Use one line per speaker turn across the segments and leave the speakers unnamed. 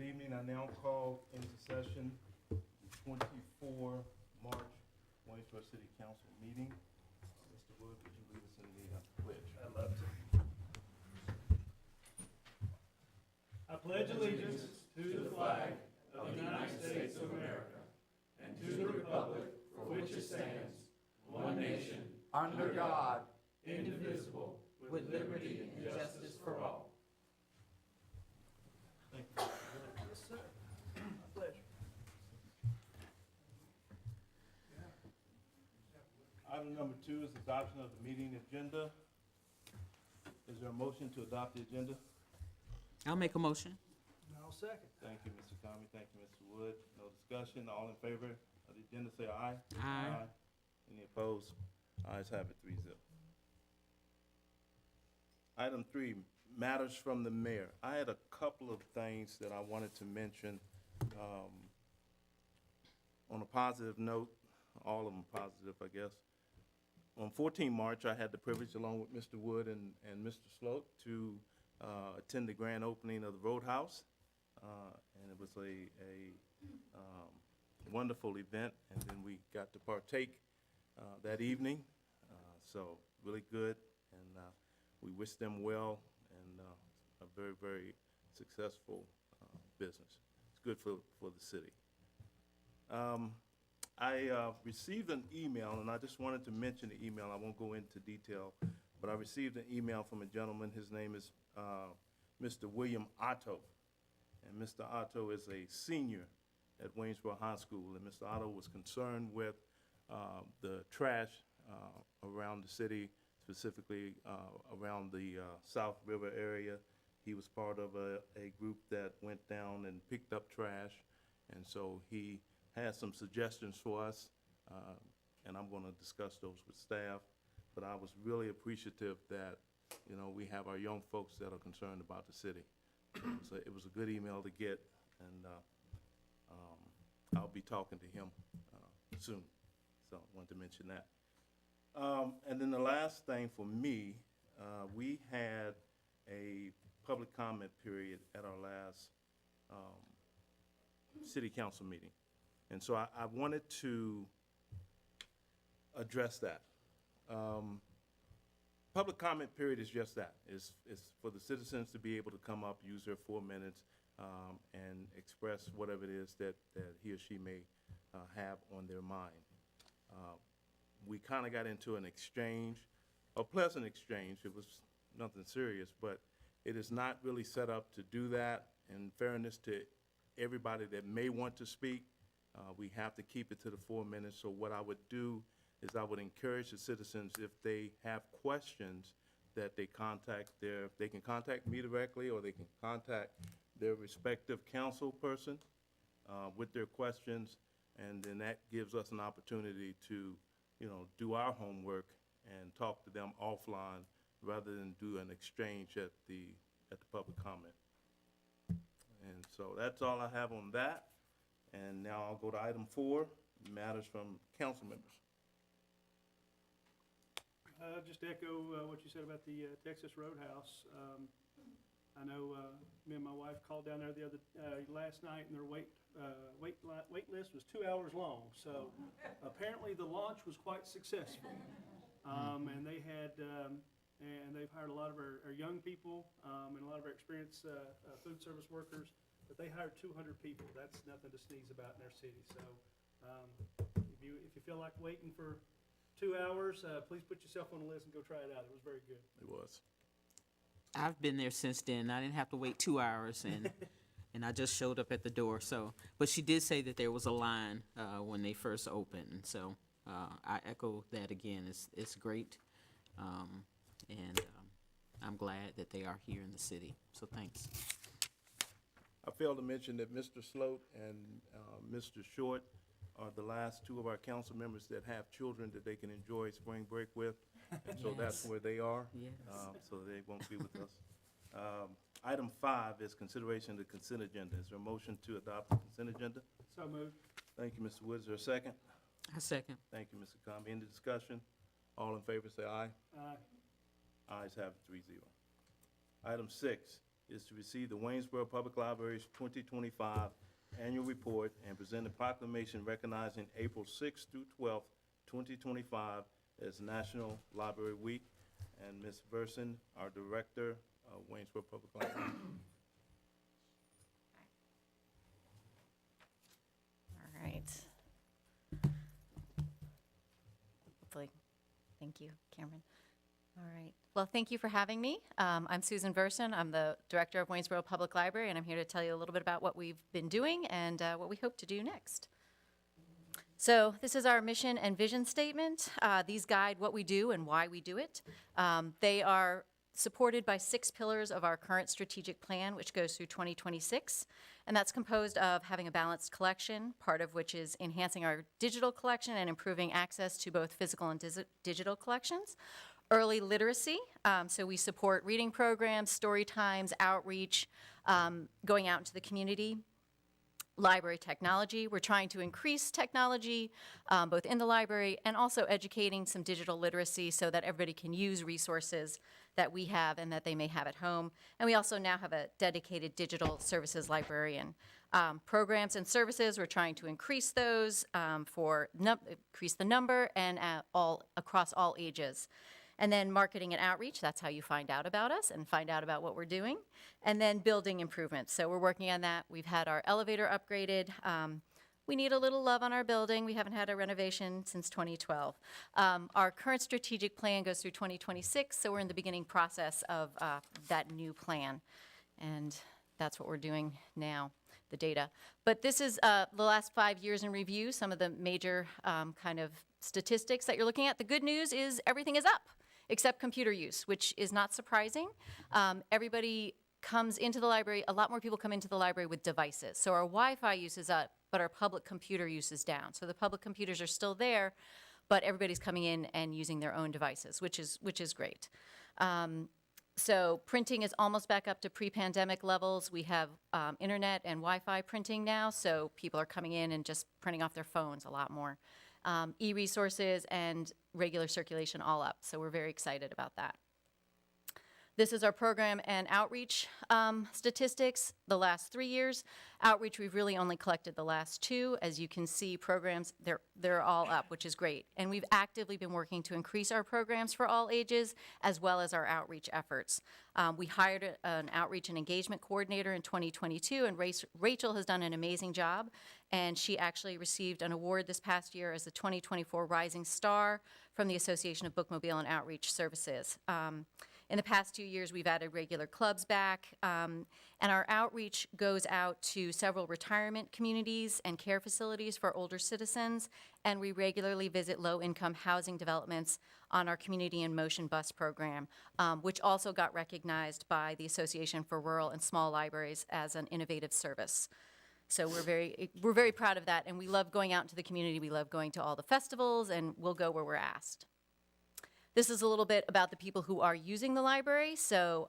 evening. I now call into session the 24 March Waynesboro City Council meeting. Mr. Wood, would you lead us in the pledge?
I'd love to. I pledge allegiance to the flag of the United States of America and to the republic for which it stands, one nation,
under God,
indivisible, with liberty and justice for all.
Thank you.
Yes, sir. My pleasure.
Item number 2 is adoption of the meeting agenda. Is there a motion to adopt the agenda?
I'll make a motion.
I'll second.
Thank you, Mr. Comey. Thank you, Mr. Wood. No discussion. All in favor of the agenda, say aye.
Aye.
Any opposed? Ayes have it, 3-0. Item 3, matters from the mayor. I had a couple of things that I wanted to mention. On a positive note, all of them positive, I guess. On 14 March, I had the privilege, along with Mr. Wood and Mr. Sloat, to attend the grand opening of the Roadhouse. And it was a wonderful event, and then we got to partake that evening. So really good, and we wish them well and a very, very successful business. It's good for the city. I received an email, and I just wanted to mention the email. I won't go into detail, but I received an email from a gentleman. His name is Mr. William Otto, and Mr. Otto is a senior at Waynesboro High School, and Mr. Otto was concerned with the trash around the city, specifically around the South River area. He was part of a group that went down and picked up trash, and so he has some suggestions for us, and I'm going to discuss those with staff. But I was really appreciative that, you know, we have our young folks that are concerned about the city. So it was a good email to get, and I'll be talking to him soon. So I wanted to mention that. And then the last thing for me, we had a public comment period at our last city council meeting. And so I wanted to address that. Public comment period is just that. It's for the citizens to be able to come up, use their 4 minutes, and express whatever it is that he or she may have on their mind. We kind of got into an exchange, a pleasant exchange. It was nothing serious, but it is not really set up to do that. In fairness to everybody that may want to speak, we have to keep it to the 4 minutes. So what I would do is I would encourage the citizens, if they have questions, that they can contact me directly, or they can contact their respective council person with their questions, and then that gives us an opportunity to, you know, do our homework and talk to them offline rather than do an exchange at the public comment. And so that's all I have on that. And now I'll go to item 4, matters from council members.
Just echo what you said about the Texas Roadhouse. I know me and my wife called down there the other last night, and their wait list was 2 hours long. So apparently the launch was quite successful, and they had and they've hired a lot of our young people and a lot of our experienced food service workers. But they hired 200 people. That's nothing to sneeze about in their city. So if you feel like waiting for 2 hours, please put yourself on the list and go try it out. It was very good.
It was.
I've been there since then. I didn't have to wait 2 hours, and and I just showed up at the door. So, but she did say that there was a line when they first opened. So I echo that again. It's great, and I'm glad that they are here in the city. So thanks.
I failed to mention that Mr. Sloat and Mr. Short are the last 2 of our council members that have children that they can enjoy spring break with. And so that's where they are.
Yes.
So they won't be with us. Item 5 is consideration of the consent agenda. Is there a motion to adopt the consent agenda?
So moved.
Thank you, Mr. Woods. Is there a second?
I second.
Thank you, Mr. Comey. Any discussion? All in favor say aye.
Aye.
Ayes have it, 3-0. Item 6, is to receive the Waynesboro Public Library's 2025 Annual Report and present a proclamation recognizing April 6th through 12th, 2025 as National Library Week. And Ms. Verson, our Director of Waynesboro Public Library.
All right. Hopefully, thank you, Cameron. All right. Well, thank you for having me. I'm Susan Verson. I'm the Director of Waynesboro Public Library, and I'm here to tell you a little bit about what we've been doing and what we hope to do next. So this is our mission and vision statement. These guide what we do and why we do it. They are supported by 6 pillars of our current strategic plan, which goes through 2026. And that's composed of having a balanced collection, part of which is enhancing our digital collection and improving access to both physical and digital collections. Early literacy, so we support reading programs, story times, outreach, going out into the community. Library technology, we're trying to increase technology both in the library and also educating some digital literacy so that everybody can use resources that we have and that they may have at home. And we also now have a dedicated digital services librarian. Programs and services, we're trying to increase those increase the number and across all ages. And then marketing and outreach, that's how you find out about us and find out about what we're doing. And then building improvements. So we're working on that. We've had our elevator upgraded. We need a little love on our building. We haven't had a renovation since 2012. Our current strategic plan goes through 2026, so we're in the beginning process of that new plan. And that's what we're doing now, the data. But this is the last 5 years in review, some of the major kind of statistics that you're looking at. The good news is everything is up, except computer use, which is not surprising. Everybody comes into the library, a lot more people come into the library with devices. So our Wi-Fi use is up, but our public computer use is down. So the public computers are still there, but everybody's coming in and using their own devices, which is great. So printing is almost back up to pre-pandemic levels. We have internet and Wi-Fi printing now, so people are coming in and just printing off their phones a lot more. E-resources and regular circulation all up, so we're very excited about that. This is our program and outreach statistics. The last 3 years, outreach we've really only collected the last 2. As you can see, programs, they're all up, which is great. And we've actively been working to increase our programs for all ages, as well as our outreach efforts. We hired an outreach and engagement coordinator in 2022, and Rachel has done an amazing job. And she actually received an award this past year as the 2024 Rising Star from the Association of Bookmobile and Outreach Services. In the past 2 years, we've added regular clubs back, and our outreach goes out to several retirement communities and care facilities for older citizens, and we regularly visit low-income housing developments on our Community in Motion bus program, which also got recognized by the Association for Rural and Small Libraries as an innovative service. So we're very proud of that, and we love going out into the community. We love going to all the festivals, and we'll go where we're asked. This is a little bit about the people who are using the library. So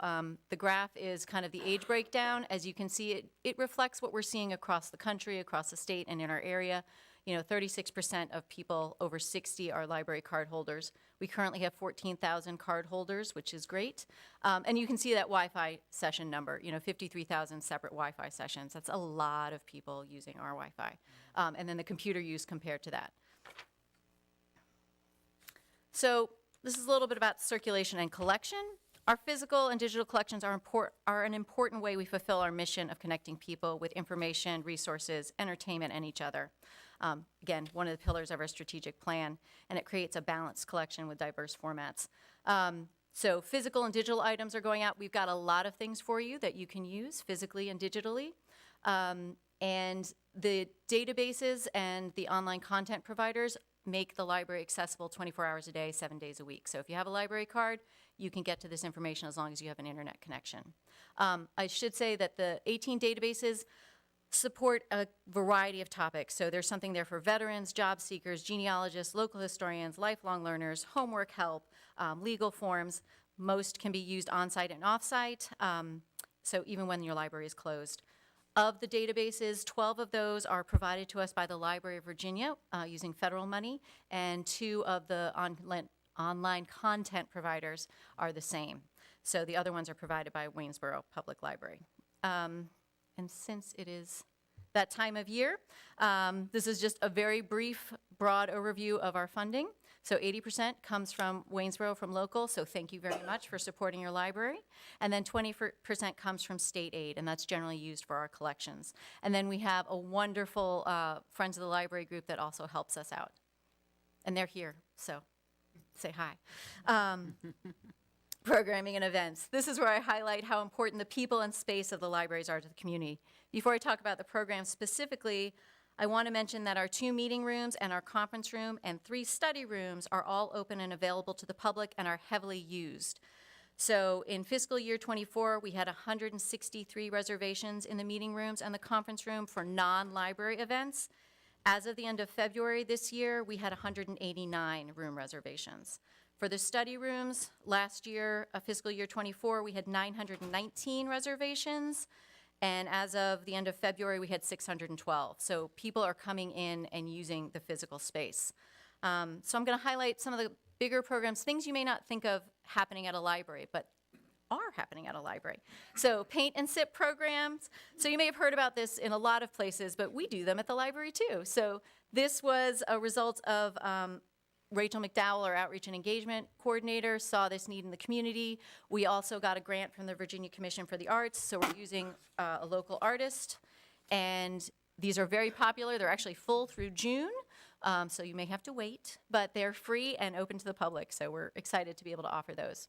the graph is kind of the age breakdown. As you can see, it reflects what we're seeing across the country, across the state, and in our area. You know, 36% of people over 60 are library card holders. We currently have 14,000 card holders, which is great. And you can see that Wi-Fi session number, 53,000 separate Wi-Fi sessions. That's a lot of people using our Wi-Fi. And then the computer use compared to that. So this is a little bit about circulation and collection. Our physical and digital collections are an important way we fulfill our mission of connecting people with information, resources, entertainment, and each other. Again, one of the pillars of our strategic plan, and it creates a balanced collection with diverse formats. So physical and digital items are going out. We've got a lot of things for you that you can use physically and digitally. And the databases and the online content providers make the library accessible 24 hours a day, 7 days a week. So if you have a library card, you can get to this information as long as you have an internet connection. I should say that the 18 databases support a variety of topics. So there's something there for veterans, job seekers, genealogists, local historians, lifelong learners, homework help, legal forms. Most can be used on-site and off-site, so even when your library is closed. Of the databases, 12 of those are provided to us by the Library of Virginia using federal money, and 2 of the online content providers are the same. So the other ones are provided by Waynesboro Public Library. And since it is that time of year, this is just a very brief, broad overview of our funding. So 80% comes from Waynesboro, from local, so thank you very much for supporting your library. And then 20% comes from state aid, and that's generally used for our collections. And then we have a wonderful Friends of the Library group that also helps us out. And they're here, so say hi. Programming and events. This is where I highlight how important the people and space of the libraries are to the community. Before I talk about the program specifically, I want to mention that our 2 meeting rooms and our conference room and 3 study rooms are all open and available to the public and are heavily used. So in fiscal year '24, we had 163 reservations in the meeting rooms and the conference room for non-library events. As of the end of February this year, we had 189 room reservations. For the study rooms, last year, fiscal year '24, we had 919 reservations. And as of the end of February, we had 612. So people are coming in and using the physical space. So I'm going to highlight some of the bigger programs, things you may not think of happening at a library, but are happening at a library. So paint and sip programs. So you may have heard about this in a lot of places, but we do them at the library too. So this was a result of Rachel McDowell, our Outreach and Engagement Coordinator, saw this need in the community. We also got a grant from the Virginia Commission for the Arts, so we're using a local artist. And these are very popular. They're actually full through June, so you may have to wait, but they're free and open to the public, so we're excited to be able to offer those.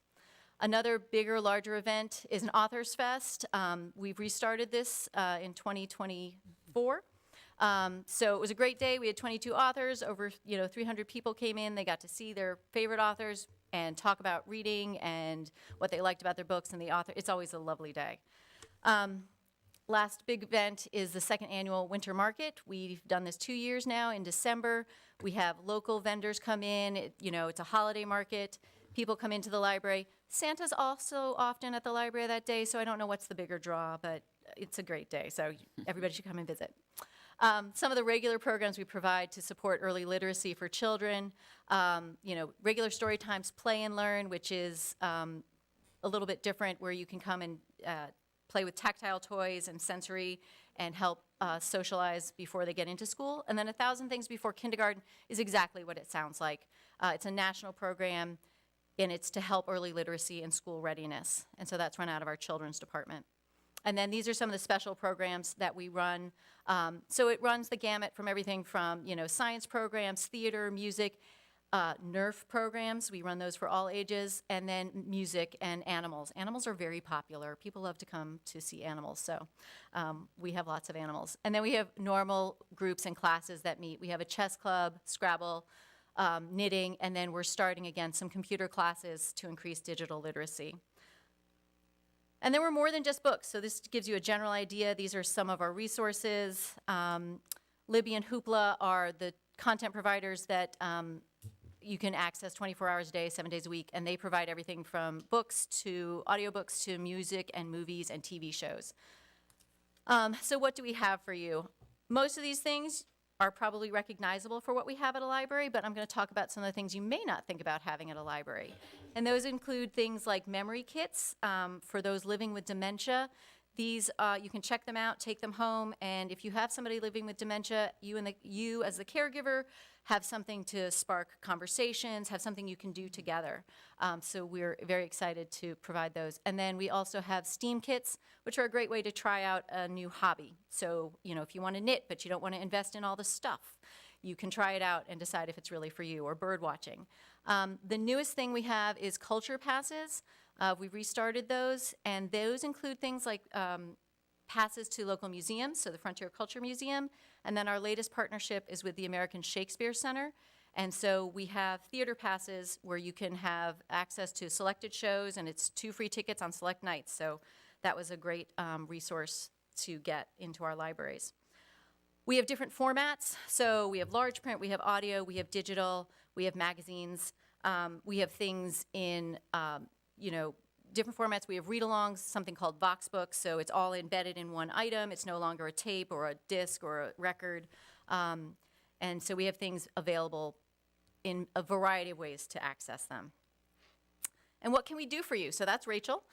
Another bigger, larger event is an Authors Fest. We've restarted this in 2024. So it was a great day. We had 22 authors. Over 300 people came in. They got to see their favorite authors and talk about reading and what they liked about their books and the author. It's always a lovely day. Last big event is the 2nd annual Winter Market. We've done this 2 years now. In December, we have local vendors come in. It's a holiday market. People come into the library. Santa's also often at the library that day, so I don't know what's the bigger draw, but it's a great day, so everybody should come and visit. Some of the regular programs we provide to support early literacy for children, regular story times play and learn, which is a little bit different, where you can come and play with tactile toys and sensory and help socialize before they get into school. And then 1,000 Things Before Kindergarten is exactly what it sounds like. It's a national program, and it's to help early literacy and school readiness. And so that's run out of our children's department. And then these are some of the special programs that we run. So it runs the gamut from everything from, science programs, theater, music, NERF programs. We run those for all ages. And then music and animals. Animals are very popular. People love to come to see animals. So we have lots of animals. And then we have normal groups and classes that meet. We have a chess club, Scrabble, knitting, and then we're starting again some computer classes to increase digital literacy. And then we're more than just books, so this gives you a general idea. These are some of our resources. Libby and Hoopla are the content providers that you can access 24 hours a day, 7 days a week, and they provide everything from books to audiobooks to music and movies and TV shows. So what do we have for you? Most of these things are probably recognizable for what we have at a library, but I'm going to talk about some of the things you may not think about having at a library. And those include things like memory kits for those living with dementia. These, you can check them out, take them home, and if you have somebody living with dementia, you as the caregiver have something to spark conversations, have something you can do together. So we're very excited to provide those. And then we also have STEAM kits, which are a great way to try out a new hobby. So, if you want to knit, but you don't want to invest in all the stuff, you can try it out and decide if it's really for you, or bird watching. The newest thing we have is culture passes. We've restarted those, and those include things like passes to local museums, so the Frontier Culture Museum, and then our latest partnership is with the American Shakespeare Center. And so we have theater passes where you can have access to selected shows, and it's 2 free tickets on select nights. So that was a great resource to get into our libraries. We have different formats. So we have large print, we have audio, we have digital, we have magazines. We have things in, different formats. We have read-alongs, something called Vox Books, so it's all embedded in one item. It's no longer a tape or a disc or a record. And so we have things available in a variety of ways to access them. And what can we do for you? So that's Rachel.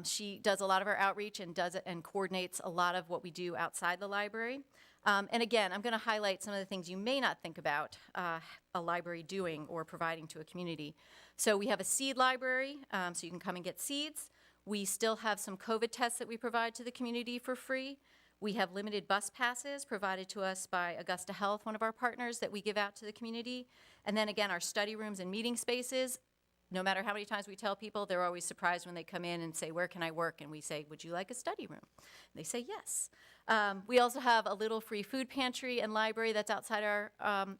She does a lot of our outreach and does it and coordinates a lot of what we do outside the library. And again, I'm going to highlight some of the things you may not think about a library doing or providing to a community. So we have a seed library, so you can come and get seeds. We still have some COVID tests that we provide to the community for free. We have limited bus passes provided to us by Augusta Health, one of our partners, that we give out to the community. And then again, our study rooms and meeting spaces. No matter how many times we tell people, they're always surprised when they come in and say, where can I work? And we say, would you like a study room? And they say yes. We also have a little free food pantry and library that's outside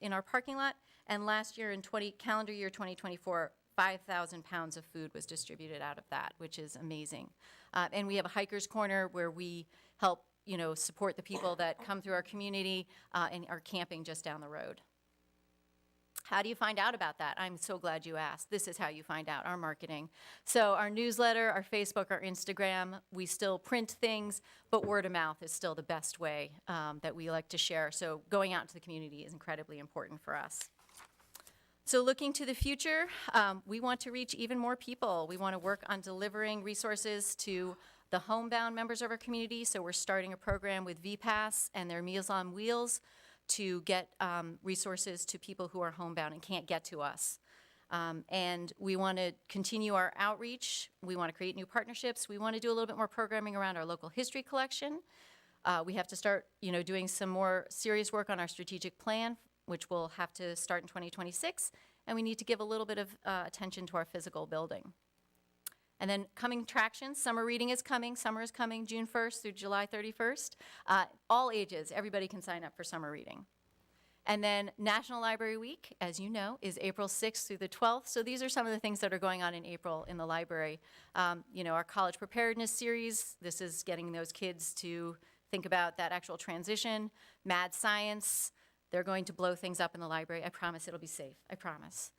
in our parking lot. And last year in calendar year 2024, 5,000 pounds of food was distributed out of that, which is amazing. And we have a hiker's corner where we help, support the people that come through our community and are camping just down the road. How do you find out about that? I'm so glad you asked. This is how you find out, our marketing. So our newsletter, our Facebook, our Instagram, we still print things, but word of mouth is still the best way that we like to share. So going out into the community is incredibly important for us. So looking to the future, we want to reach even more people. We want to work on delivering resources to the homebound members of our community. So we're starting a program with VPAS and their Meals on Wheels to get resources to people who are homebound and can't get to us. And we want to continue our outreach. We want to create new partnerships. We want to do a little bit more programming around our local history collection. We have to start, doing some more serious work on our strategic plan, which will have to start in 2026. And we need to give a little bit of attention to our physical building. And then coming attractions, summer reading is coming. Summer is coming June 1st through July 31st. All ages, everybody can sign up for summer reading. And then National Library Week, as you know, is April 6th through the 12th. So these are some of the things that are going on in April in the library. Our college preparedness series, this is getting those kids to think about that actual transition. Mad Science, they're going to blow things up in the library. I promise it'll be safe. I promise.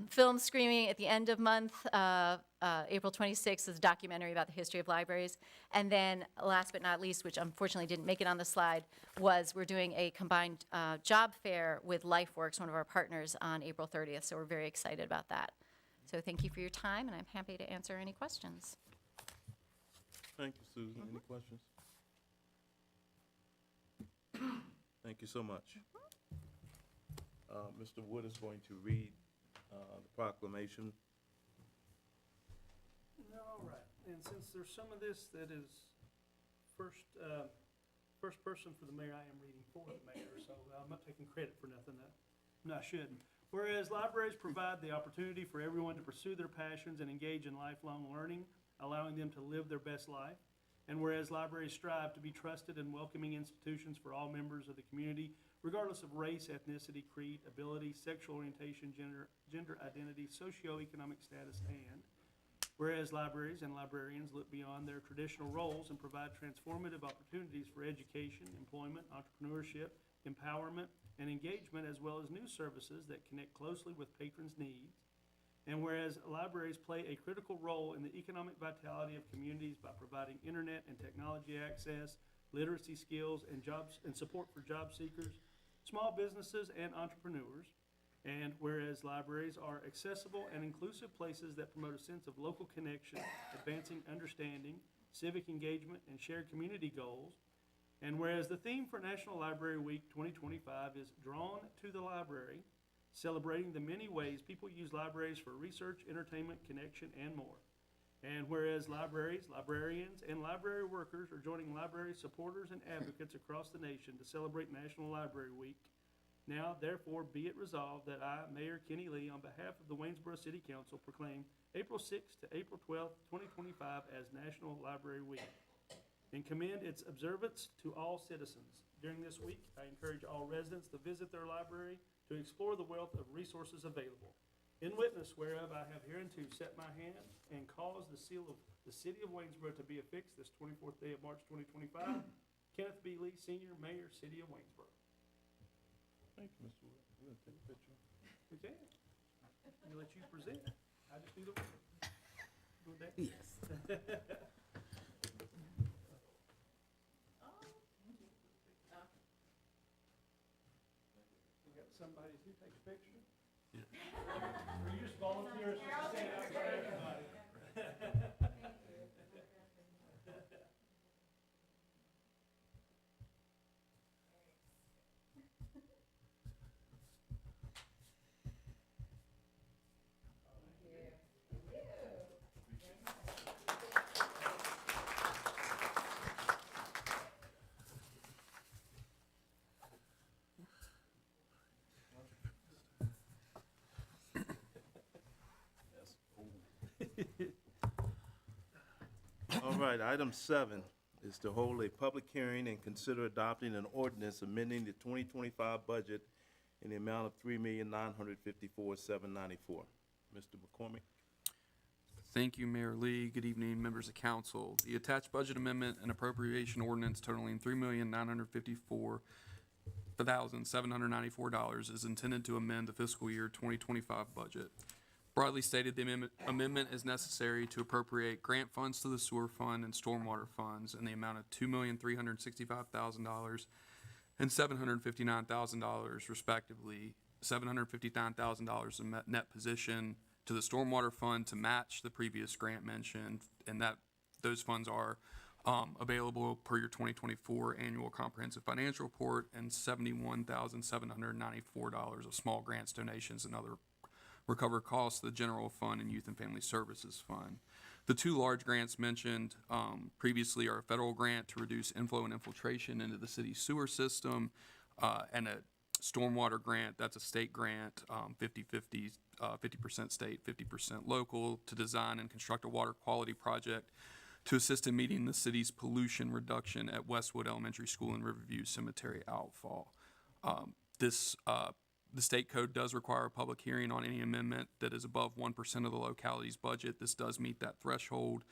Film screening at the end of month, April 26th, is a documentary about the history of libraries. And then last but not least, which unfortunately didn't make it on the slide, was we're doing a combined job fair with LifeWorks, one of our partners, on April 30th. So we're very excited about that. So thank you for your time, and I'm happy to answer any questions.
Thank you, Susan. Any questions? Thank you so much. Mr. Wood is going to read the proclamation.
All right, and since there's some of this that is first person for the mayor, I am reading for the mayor, so I'm not taking credit for nothing that I shouldn't. Whereas libraries provide the opportunity for everyone to pursue their passions and engage in lifelong learning, allowing them to live their best life. And whereas libraries strive to be trusted and welcoming institutions for all members of the community, regardless of race, ethnicity, creed, ability, sexual orientation, gender identity, socioeconomic status, and whereas libraries and librarians look beyond their traditional roles and provide transformative opportunities for education, employment, entrepreneurship, empowerment, and engagement, as well as new services that connect closely with patrons' needs. And whereas libraries play a critical role in the economic vitality of communities by providing internet and technology access, literacy skills, and jobs and support for job seekers, small businesses, and entrepreneurs. And whereas libraries are accessible and inclusive places that promote a sense of local connection, advancing understanding, civic engagement, and shared community goals. And whereas the theme for National Library Week 2025 is Drawn to the Library, celebrating the many ways people use libraries for research, entertainment, connection, and more. And whereas libraries, librarians, and library workers are joining library supporters and advocates across the nation to celebrate National Library Week, now therefore be it resolved that I, Mayor Kenny Lee, on behalf of the Waynesboro City Council, proclaim April 6th to April 12th, 2025 as National Library Week, and commend its observance to all citizens. During this week, I encourage all residents to visit their library to explore the wealth of resources available. In witness whereof I have hereunto set my hand and caused the seal of the city of Waynesboro to be affixed this 24th day of March 2025, Kenneth B. Lee, Senior, Mayor, City of Waynesboro.
Thank you, Mr. Wood. We're gonna take a picture.
Okay. I'll let you present. I just do the work. Go with that?
Yes.
We got somebody who takes pictures. Will you just volunteer us to stand out for everybody?
All right, item 7 is to hold a public hearing and consider adopting an ordinance amending the 2025 budget in the amount of $3,954,794. Mr. McCormick?
Thank you, Mayor Lee. Good evening, members of council. The attached budget amendment and appropriation ordinance totaling $3,954,794 is intended to amend the fiscal year 2025 budget. Broadly stated, the amendment is necessary to appropriate grant funds to the sewer fund and stormwater funds in the amount of $2,365,000 and $759,000 respectively. $759,000 in net position to the stormwater fund to match the previous grant mentioned, and that those funds are available per your 2024 annual comprehensive financial report, and $71,794 of small grants, donations, and other recover costs to the general fund and youth and family services fund. The two large grants mentioned previously are a federal grant to reduce inflow and infiltration into the city's sewer system, and a stormwater grant, that's a state grant, 50-50, 50% state, 50% local, to design and construct a water quality project to assist in meeting the city's pollution reduction at Westwood Elementary School and Riverview Cemetery outfall. The state code does require a public hearing on any amendment that is above 1% of the locality's budget. This does meet that threshold.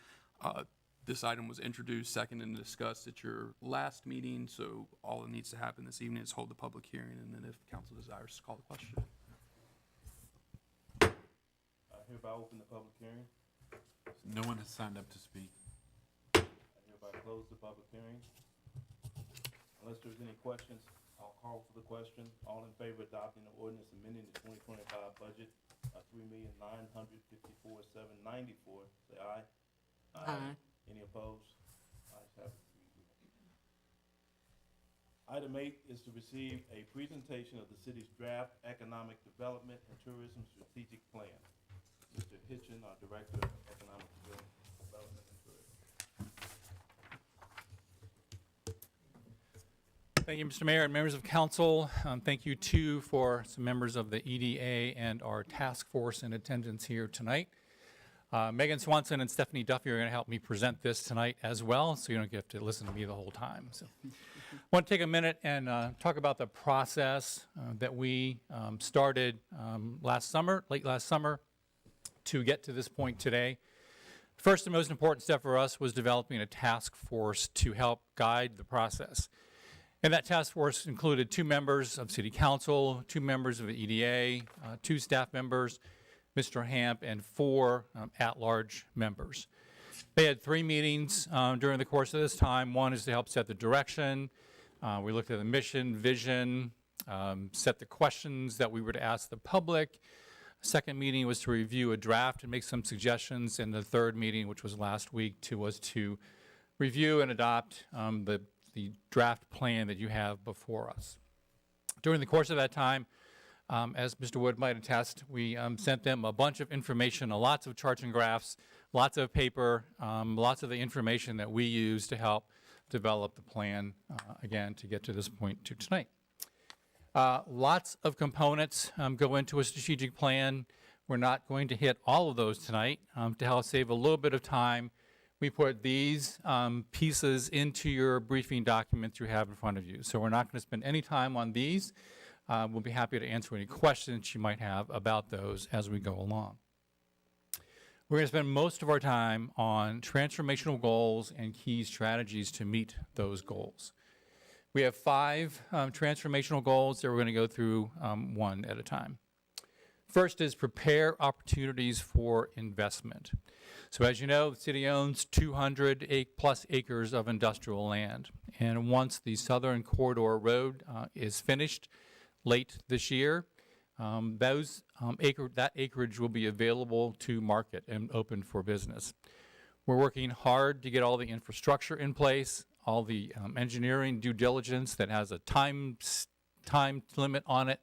This item was introduced, seconded, and discussed at your last meeting, so all that needs to happen this evening is hold the public hearing, and then if council desires to call the question.
I hereby open the public hearing.
No one has signed up to speak.
I hereby close the public hearing. Unless there's any questions, I'll call for the question. All in favor of adopting the ordinance amending the 2025 budget of $3,954,794, say aye.
Aye.
Any opposed? Ayes have it, 3-0. Item 8 is to receive a presentation of the city's draft economic development and tourism strategic plan. Mr. Hitchin, our Director of Economic Development and Tourism.
Thank you, Mr. Mayor and members of council. Thank you, too, for some members of the EDA and our task force in attendance here tonight. Megan Swanson and Stephanie Duffy are going to help me present this tonight as well, so you don't have to listen to me the whole time. So, I want to take a minute and talk about the process that we started late last summer, to get to this point today. First and most important step for us was developing a task force to help guide the process. And that task force included 2 members of City Council, 2 members of the EDA, 2 staff members, Mr. Hamp, and 4 at-large members. They had 3 meetings during the course of this time. One is to help set the direction. We looked at the mission, vision, set the questions that we were to ask the public. Second meeting was to review a draft and make some suggestions. And the third meeting, which was last week, was to review and adopt the draft plan that you have before us. During the course of that time, as Mr. Wood might attest, we sent them a bunch of information, lots of charts and graphs, lots of paper, lots of the information that we use to help develop the plan, again, to get to this point to tonight. Lots of components go into a strategic plan. We're not going to hit all of those tonight. To help save a little bit of time, we put these pieces into your briefing documents you have in front of you. So we're not going to spend any time on these. We'll be happy to answer any questions you might have about those as we go along. We're going to spend most of our time on transformational goals and key strategies to meet those goals. We have 5 transformational goals that we're going to go through one at a time. First is prepare opportunities for investment. So as you know, the city owns 200+ acres of industrial land. And once the Southern Corridor Road is finished late this year, that acreage will be available to market and open for business. We're working hard to get all the infrastructure in place, all the engineering due diligence that has a time limit on it,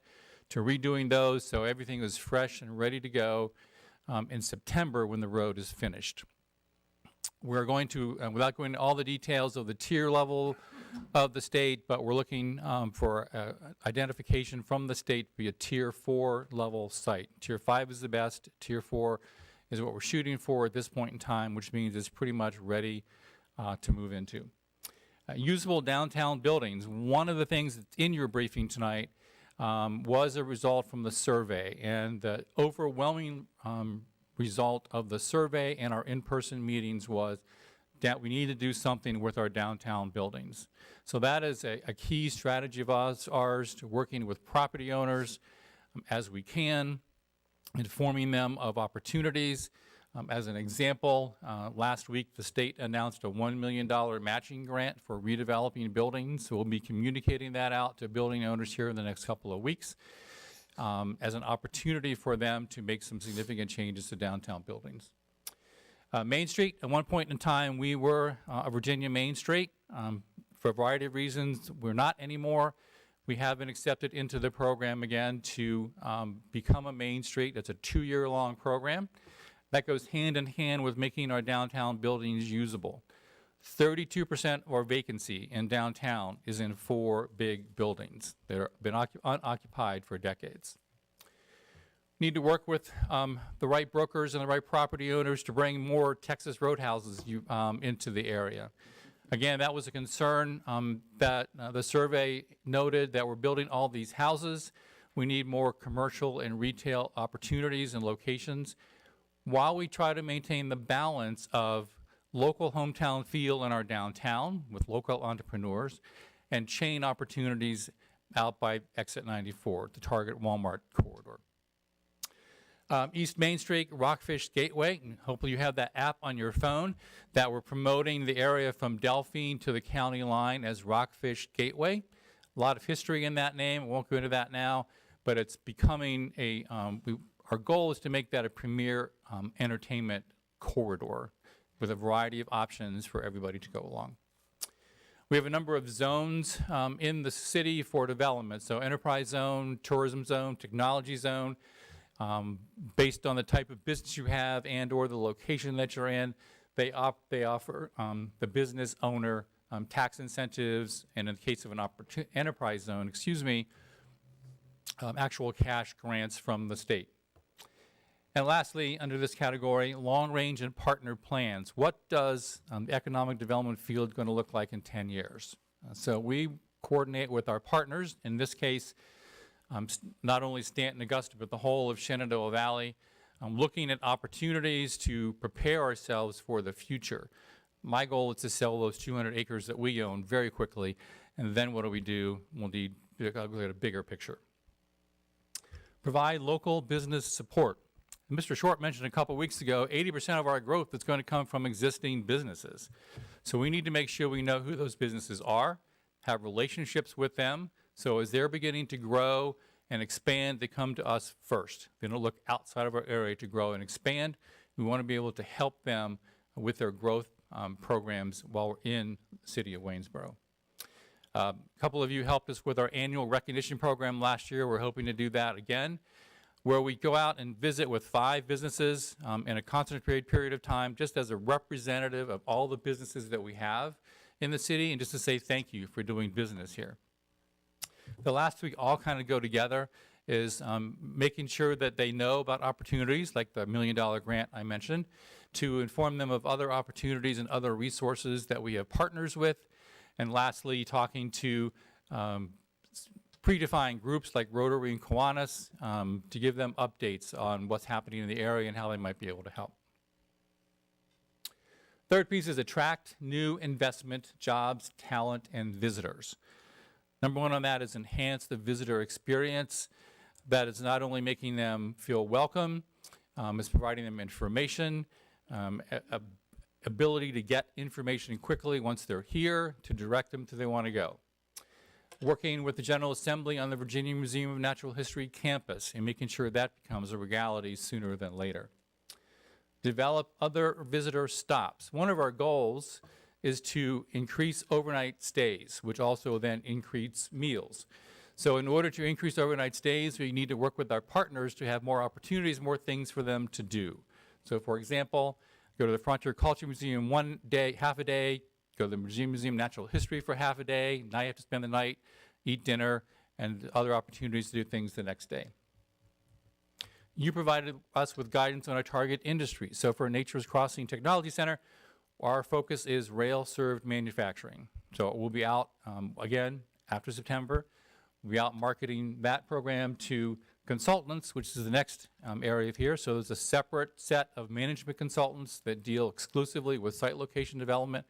to redoing those so everything is fresh and ready to go in September when the road is finished. We're going to, without going into all the details of the tier level of the state, but we're looking for identification from the state to be a Tier 4 level site. Tier 5 is the best. Tier 4 is what we're shooting for at this point in time, which means it's pretty much ready to move into. Usable downtown buildings. One of the things that's in your briefing tonight was a result from the survey, and the overwhelming result of the survey and our in-person meetings was that we need to do something with our downtown buildings. So that is a key strategy of ours, to working with property owners as we can, informing them of opportunities. As an example, last week the state announced a $1 million matching grant for redeveloping buildings. So we'll be communicating that out to building owners here in the next couple of weeks as an opportunity for them to make some significant changes to downtown buildings. Main Street, at one point in time, we were a Virginia Main Street. For a variety of reasons, we're not anymore. We have been accepted into the program again to become a Main Street. It's a 2-year-long program. That goes hand in hand with making our downtown buildings usable. 32% of our vacancy in downtown is in 4 big buildings that have been unoccupied for decades. Need to work with the right brokers and the right property owners to bring more Texas roadhouses into the area. Again, that was a concern that the survey noted, that we're building all these houses. We need more commercial and retail opportunities and locations, while we try to maintain the balance of local hometown feel in our downtown with local entrepreneurs and chain opportunities out by Exit 94, the Target Walmart corridor. East Main Street, Rockfish Gateway, and hopefully you have that app on your phone, that we're promoting the area from Delphine to the county line as Rockfish Gateway. A lot of history in that name. I won't go into that now, but it's becoming our goal is to make that a premier entertainment corridor with a variety of options for everybody to go along. We have a number of zones in the city for development. So enterprise zone, tourism zone, technology zone. Based on the type of business you have and or the location that you're in, they offer the business owner tax incentives, and in the case of an enterprise zone, actual cash grants from the state. And lastly, under this category, long-range and partner plans. What does the economic development field going to look like in 10 years? So we coordinate with our partners, in this case, not only Stanton, Augusta, but the whole of Shenandoah Valley, looking at opportunities to prepare ourselves for the future. My goal is to sell those 200 acres that we own very quickly, and then what do? We'll need a bigger picture. Provide local business support. Mr. Short mentioned a couple weeks ago, 80% of our growth is going to come from existing businesses. So we need to make sure we know who those businesses are, have relationships with them, so as they're beginning to grow and expand, they come to us first. They don't look outside of our area to grow and expand. We want to be able to help them with their growth programs while we're in the city of Waynesboro. A couple of you helped us with our annual recognition program last year. We're hoping to do that again, where we go out and visit with 5 businesses in a concentrated period of time, just as a representative of all the businesses that we have in the city, and just to say thank you for doing business here. The last 3 all kind of go together, is making sure that they know about opportunities like the $1 million grant I mentioned, to inform them of other opportunities and other resources that we have partners with, and lastly, talking to predefined groups like Rotary and Kiwanis to give them updates on what's happening in the area and how they might be able to help. Third piece is attract new investment, jobs, talent, and visitors. Number 1 on that is enhance the visitor experience. That is not only making them feel welcome, it's providing them information, ability to get information quickly once they're here, to direct them to where they want to go. working with the General Assembly on the Virginia Museum of Natural History campus and making sure that becomes a reality sooner than later. Develop other visitor stops. One of our goals is to increase overnight stays, which also then increase meals. So in order to increase overnight stays, we need to work with our partners to have more opportunities, more things for them to do. So for example, go to the Frontier Culture Museum one day, half a day, go to the Museum of Natural History for half a day, now you have to spend the night, eat dinner, and other opportunities to do things the next day. You provided us with guidance on our target industry. So for Nature's Crossing Technology Center, our focus is rail-served manufacturing. So we'll be out, again, after September. We'll be out marketing that program to consultants, which is the next area here. So there's a separate set of management consultants that deal exclusively with site location development.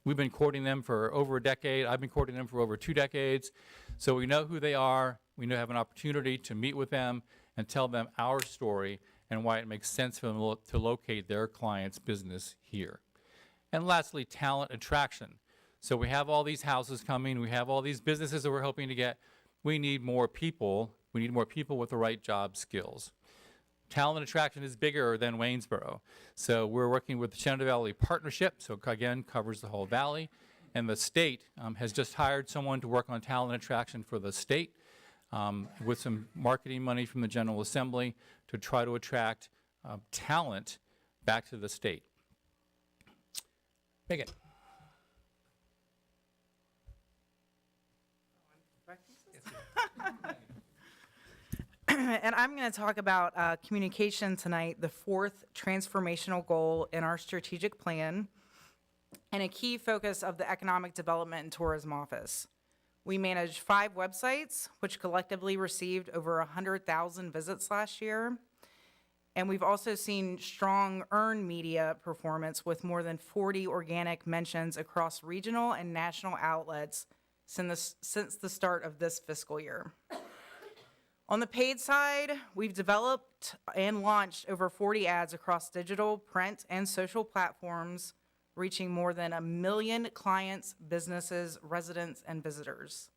We've been courting them for over a decade. I've been courting them for over 2 decades. So we know who they are. We have an opportunity to meet with them and tell them our story and why it makes sense for them to locate their client's business here. And lastly, talent attraction. So we have all these houses coming. We have all these businesses that we're hoping to get. We need more people. We need more people with the right job skills. Talent attraction is bigger than Waynesboro. So we're working with the Shenandoah Valley Partnership, so again, covers the whole valley. And the state has just hired someone to work on talent attraction for the state with some marketing money from the General Assembly to try to attract talent back to the state. Megan.
And I'm going to talk about communication tonight, the 4th transformational goal in our strategic plan, and a key focus of the Economic Development and Tourism Office. We manage 5 websites, which collectively received over 100,000 visits last year. And we've also seen strong earned media performance with more than 40 organic mentions across regional and national outlets since the start of this fiscal year. On the paid side, we've developed and launched over 40 ads across digital, print, and social platforms, reaching more than 1 million clients, businesses, residents, and visitors.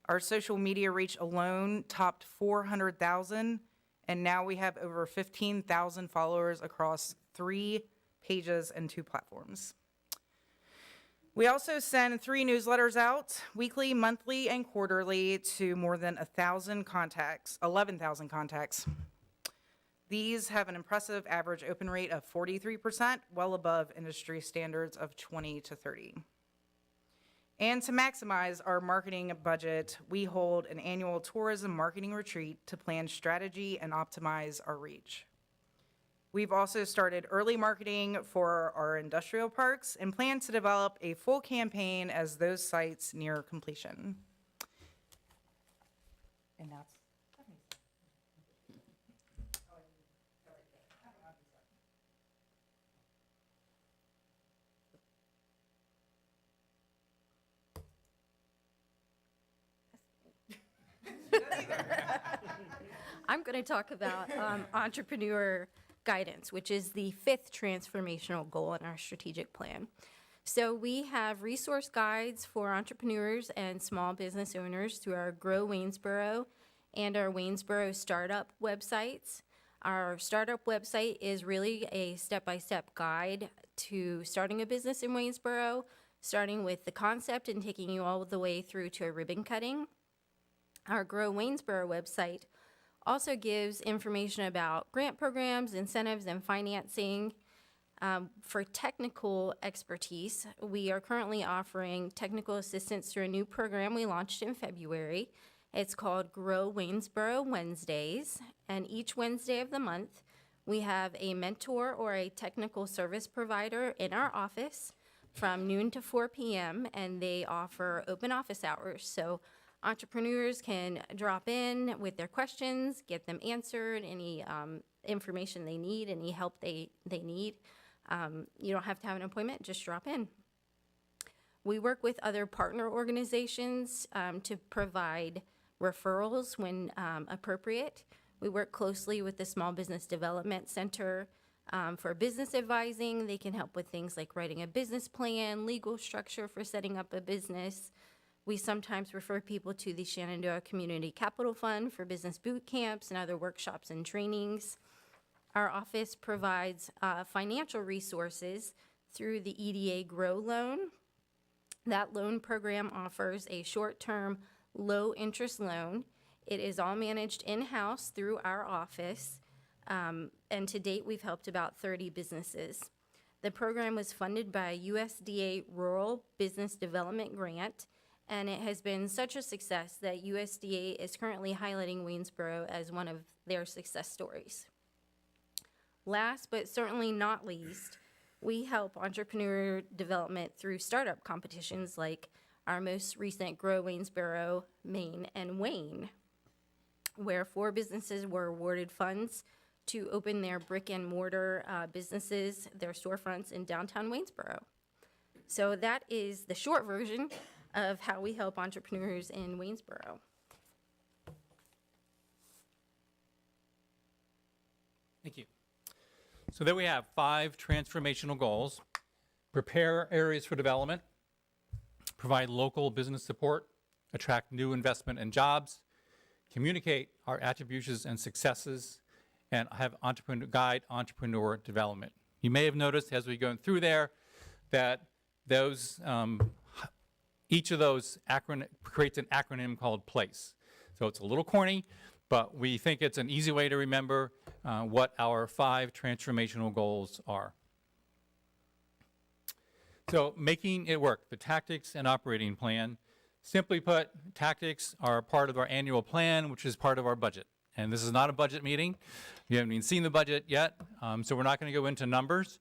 Our social media reach alone topped 400,000, and now we have over 15,000 followers across 3 pages and 2 platforms. We also send 3 newsletters out, weekly, monthly, and quarterly, to more than 11,000 contacts. These have an impressive average open rate of 43%, well above industry standards of 20 to 30. And to maximize our marketing budget, we hold an annual tourism marketing retreat to plan strategy and optimize our reach. We've also started early marketing for our industrial parks and plan to develop a full campaign as those sites near completion. And that's
I'm going to talk about entrepreneur guidance, which is the 5th transformational goal in our strategic plan. So we have resource guides for entrepreneurs and small business owners through our Grow Waynesboro and our Waynesboro Startup websites. Our startup website is really a step-by-step guide to starting a business in Waynesboro, starting with the concept and taking you all the way through to a ribbon cutting. Our Grow Waynesboro website also gives information about grant programs, incentives, and financing. For technical expertise, we are currently offering technical assistance through a new program we launched in February. It's called Grow Waynesboro Wednesdays, and each Wednesday of the month, we have a mentor or a technical service provider in our office from noon to 4 p.m., and they offer open office hours. So entrepreneurs can drop in with their questions, get them answered, any information they need, any help they need. You don't have to have an appointment, just drop in. We work with other partner organizations to provide referrals when appropriate. We work closely with the Small Business Development Center for business advising. They can help with things like writing a business plan, legal structure for setting up a business, We sometimes refer people to the Shenandoah Community Capital Fund for business boot camps and other workshops and trainings. Our office provides financial resources through the EDA Grow Loan. That loan program offers a short-term, low-interest loan. It is all managed in-house through our office, and to date, we've helped about 30 businesses. The program was funded by a USDA Rural Business Development Grant, and it has been such a success that USDA is currently highlighting Waynesboro as one of their success stories. Last but certainly not least, we help entrepreneur development through startup competitions like our most recent Grow Waynesboro, Maine, and Wayne, where 4 businesses were awarded funds to open their brick and mortar businesses, their storefronts in downtown Waynesboro. So that is the short version of how we help entrepreneurs in Waynesboro.
Thank you. So there we have 5 transformational goals: prepare areas for development, provide local business support, attract new investment and jobs, communicate our attributions and successes, and have guide entrepreneur development. You may have noticed as we go through there that those each of those creates an acronym called PLACE. So it's a little corny, but we think it's an easy way to remember what our 5 transformational goals are. So making it work, the tactics and operating plan. Simply put, tactics are part of our annual plan, which is part of our budget. And this is not a budget meeting. You haven't even seen the budget yet, so we're not going to go into numbers.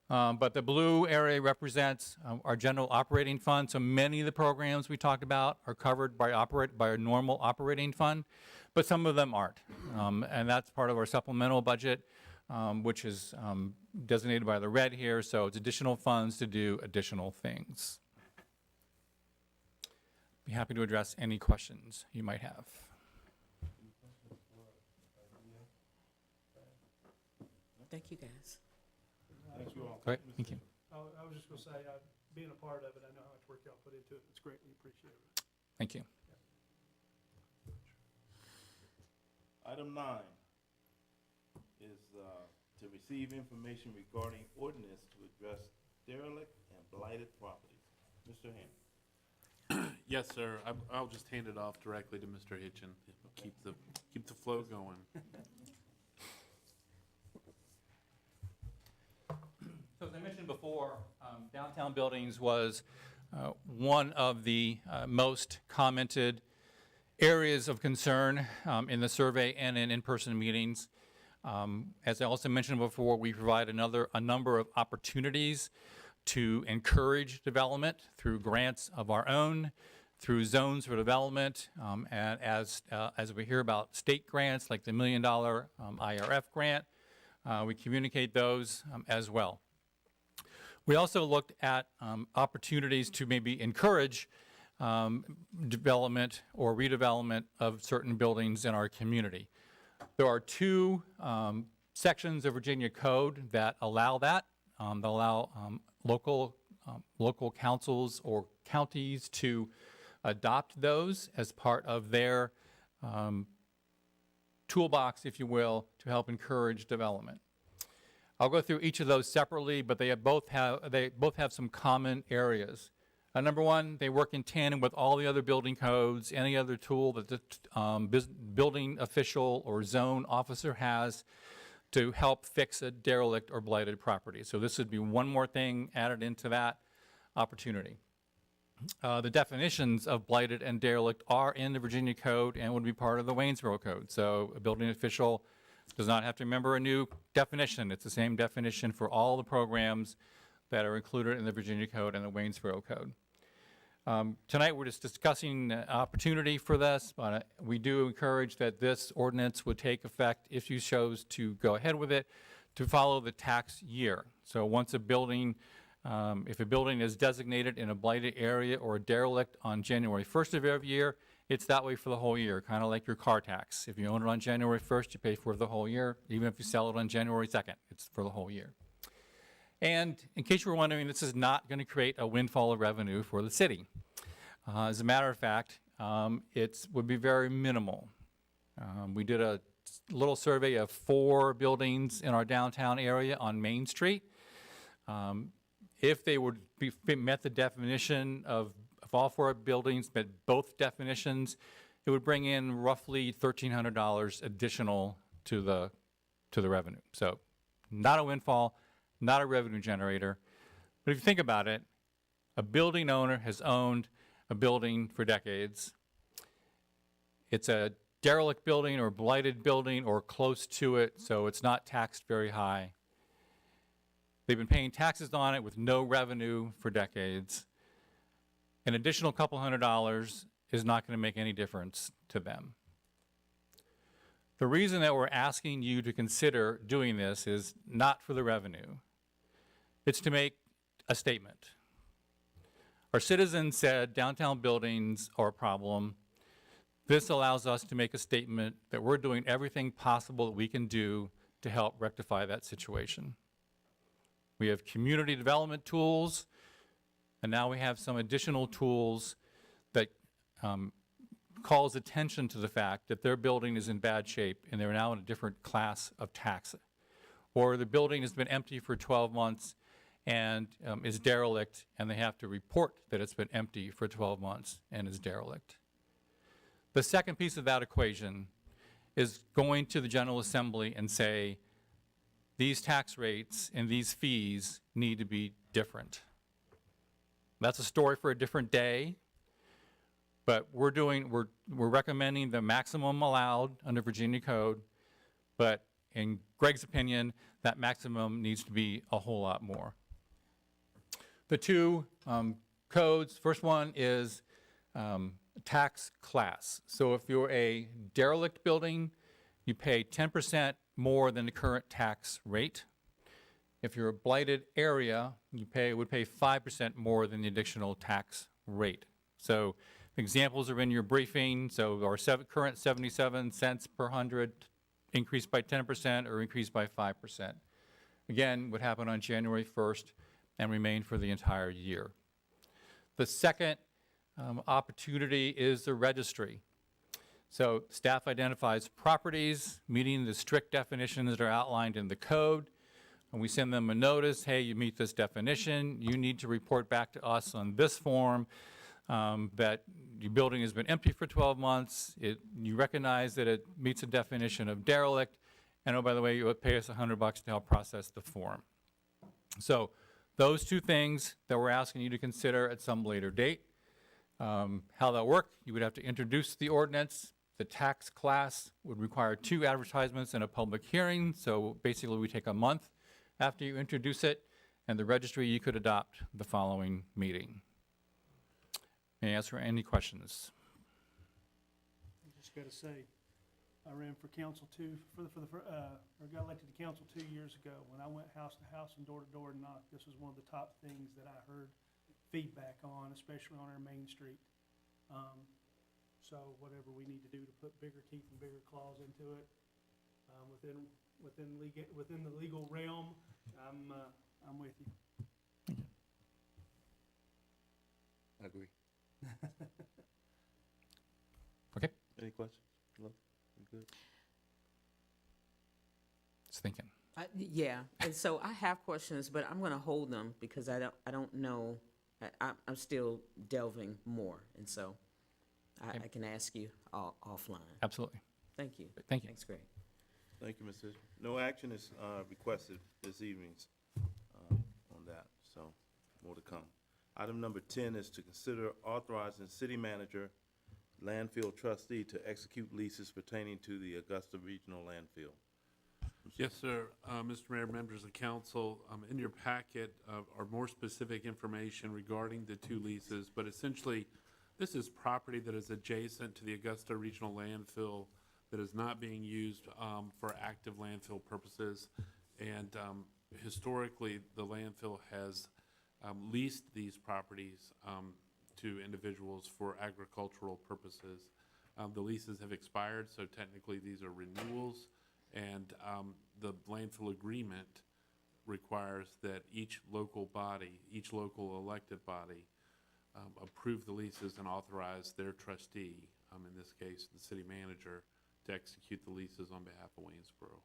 But the blue area represents our general operating fund. So many of the programs we talked about are covered by our normal operating fund, but some of them aren't. And that's part of our supplemental budget, which is designated by the red here. So it's additional funds to do additional things. Be happy to address any questions you might have.
Thank you, guys.
Thank you all.
Great, thank you.
I was just gonna say, being a part of it, I know how much work y'all put into it. It's greatly appreciated.
Thank you.
Item 9 is to receive information regarding ordinance to address derelict and blighted properties. Mr. Hammond.
Yes, sir. I'll just hand it off directly to Mr. Hitchin. Keep the flow going.
So as I mentioned before, downtown buildings was one of the most commented areas of concern in the survey and in in-person meetings. As I also mentioned before, we provide a number of opportunities to encourage development through grants of our own, through zones for development, and as we hear about state grants like the $1 million IRF grant, we communicate those as well. We also looked at opportunities to maybe encourage development or redevelopment of certain buildings in our community. There are 2 sections of Virginia code that allow that. They allow local councils or counties to adopt those as part of their toolbox, if you will, to help encourage development. I'll go through each of those separately, but they both have some common areas. Number 1, they work in tandem with all the other building codes, any other tool that the building official or zone officer has to help fix a derelict or blighted property. So this would be one more thing added into that opportunity. The definitions of blighted and derelict are in the Virginia Code and would be part of the Waynesboro Code. So a building official does not have to remember a new definition. It's the same definition for all the programs that are included in the Virginia Code and the Waynesboro Code. Tonight we're just discussing the opportunity for this, but we do encourage that this ordinance would take effect if you chose to go ahead with it to follow the tax year. So once a building, if a building is designated in a blighted area or a derelict on January 1st of every year, it's that way for the whole year, kind of like your car tax. If you own it on January 1st, you pay for it the whole year. Even if you sell it on January 2nd, it's for the whole year. And in case you were wondering, this is not going to create a windfall of revenue for the city. As a matter of fact, it would be very minimal. We did a little survey of 4 buildings in our downtown area on Main Street. If they would met the definition of all 4 buildings, met both definitions, it would bring in roughly $1,300 additional to the revenue. So not a windfall, not a revenue generator. But if you think about it, a building owner has owned a building for decades. It's a derelict building or blighted building or close to it, so it's not taxed very high. They've been paying taxes on it with no revenue for decades. An additional couple $100 is not going to make any difference to them. The reason that we're asking you to consider doing this is not for the revenue. It's to make a statement. Our citizens said downtown buildings are a problem. This allows us to make a statement that we're doing everything possible that we can do to help rectify that situation. We have community development tools, and now we have some additional tools that calls attention to the fact that their building is in bad shape and they're now in a different class of tax. Or the building has been empty for 12 months and is derelict, and they have to report that it's been empty for 12 months and is derelict. The second piece of that equation is going to the General Assembly and say, these tax rates and these fees need to be different. That's a story for a different day, but we're recommending the maximum allowed under Virginia code, but in Greg's opinion, that maximum needs to be a whole lot more. The 2 codes, first one is tax class. So if you're a derelict building, you pay 10% more than the current tax rate. If you're a blighted area, you would pay 5% more than the additional tax rate. So examples are in your briefing. So our current 77 cents per hundred increased by 10% or increased by 5%. Again, would happen on January 1st and remain for the entire year. The second opportunity is the registry. So staff identifies properties meeting the strict definitions that are outlined in the code, and we send them a notice, hey, you meet this definition, you need to report back to us on this form that your building has been empty for 12 months, you recognize that it meets the definition of derelict, and oh, by the way, you would pay us $100 to help process the form. So those 2 things that we're asking you to consider at some later date. How that work, you would have to introduce the ordinance. The tax class would require 2 advertisements and a public hearing. So basically we take a month after you introduce it, and the registry you could adopt the following meeting. May I answer any questions?
I just got to say, I ran for council or got elected to council 2 years ago. When I went house to house and door to door and knocked, this was one of the top things that I heard feedback on, especially on our main street. So whatever we need to do to put bigger teeth and bigger claws into it, within the legal realm, I'm with you.
I agree.
Okay,
Any questions? No? You good?
just thinking.
Yeah, and so I have questions, but I'm gonna hold them because I don't know. I'm still delving more, and so I can ask you offline.
Absolutely.
Thank you.
Thank you.
Thanks, Greg.
Thank you, Mr. No action is requested this evening on that, so more to come. Item number 10 is to consider authorizing city manager, landfill trustee to execute leases pertaining to the Augusta Regional Landfill.
Yes, sir. Mr. Mayor, members of council, in your packet are more specific information regarding the 2 leases, but essentially, this is property that is adjacent to the Augusta Regional Landfill that is not being used for active landfill purposes. And historically, the landfill has leased these properties to individuals for agricultural purposes. The leases have expired, so technically these are renewals. And the landfill agreement requires that each local elected body approve the leases and authorize their trustee, in this case, the city manager, to execute the leases on behalf of Waynesboro.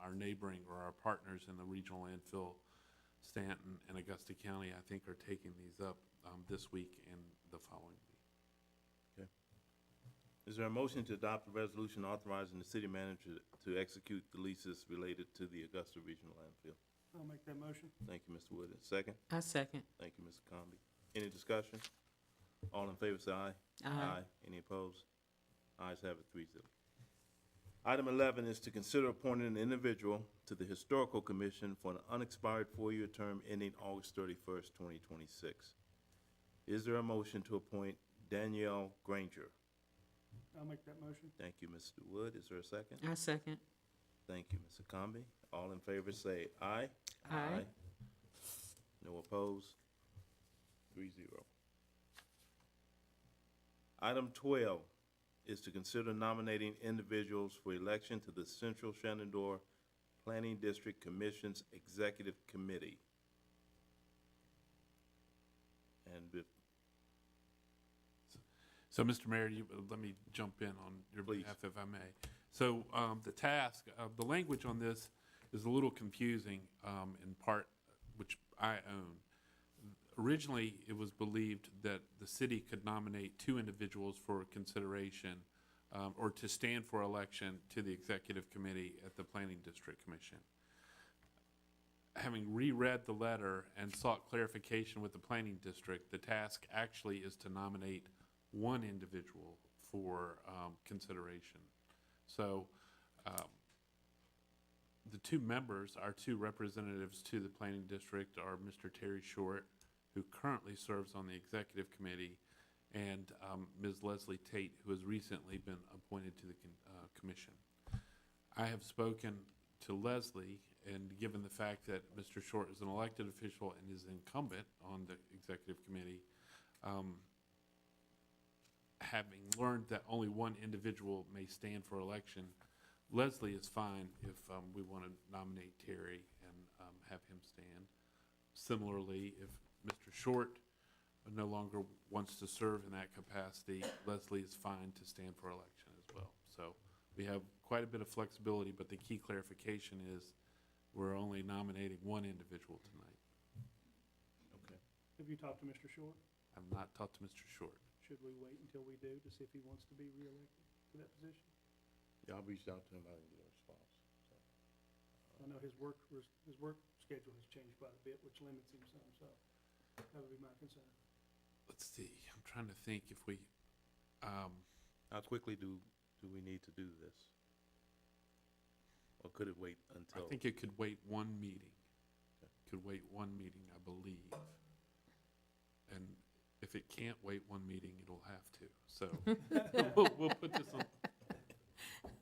Our neighboring or our partners in the regional landfill, Stanton and Augusta County, I think are taking these up this week and the following week.
Okay. Is there a motion to adopt a resolution authorizing the city manager to execute the leases related to the Augusta Regional Landfill?
I'll make that motion.
Thank you, Mr. Wood. Second?
I second.
Thank you, Mr. Comby. Any discussion? All in favor say aye.
Aye.
Any opposed? Ayes have it, 3-0. Item 11 is to consider appointing an individual to the Historical Commission for an unexpired 4-year term ending August 31st, 2026. Is there a motion to appoint Danielle Granger?
I'll make that motion.
Thank you, Mr. Wood. Is there a second?
I second.
Thank you, Mr. Comby. All in favor say aye.
Aye.
No opposed? 3-0. Item 12 is to consider nominating individuals for election to the Central Shenandoah Planning District Commission's Executive Committee. And
So, Mr. Mayor, let me jump in on your
Please.
behalf, if I may. So, the task, the language on this is a little confusing, in part, which I own. Originally, it was believed that the city could nominate 2 individuals for consideration, or to stand for election to the executive committee at the Planning District Commission. Having reread the letter and sought clarification with the Planning District, the task actually is to nominate 1 individual for consideration. So the 2 members, our 2 representatives to the Planning District are Mr. Terry Short, who currently serves on the executive committee, and Ms. Leslie Tate, who has recently been appointed to the commission. I have spoken to Leslie, and given the fact that Mr. Short is an elected official and is incumbent on the executive committee, having learned that only 1 individual may stand for election, Leslie is fine if we want to nominate Terry and have him stand. Similarly, if Mr. Short no longer wants to serve in that capacity, Leslie is fine to stand for election as well. So we have quite a bit of flexibility, but the key clarification is we're only nominating 1 individual tonight.
okay.
Have you talked to Mr. Short?
I've not talked to Mr. Short.
Should we wait until we do to see if he wants to be reelected to that position?
Yeah, I reached out to him, I didn't get a response. So,
I know his work schedule has changed quite a bit, which limits him some, so that would be my concern.
Let's see, I'm trying to think if we,
how quickly do we need to do this? Or could it wait until?
I think it could wait 1 meeting.
Okay.
Could wait 1 meeting, I believe. And if it can't wait 1 meeting, it'll have to. So we'll put this on.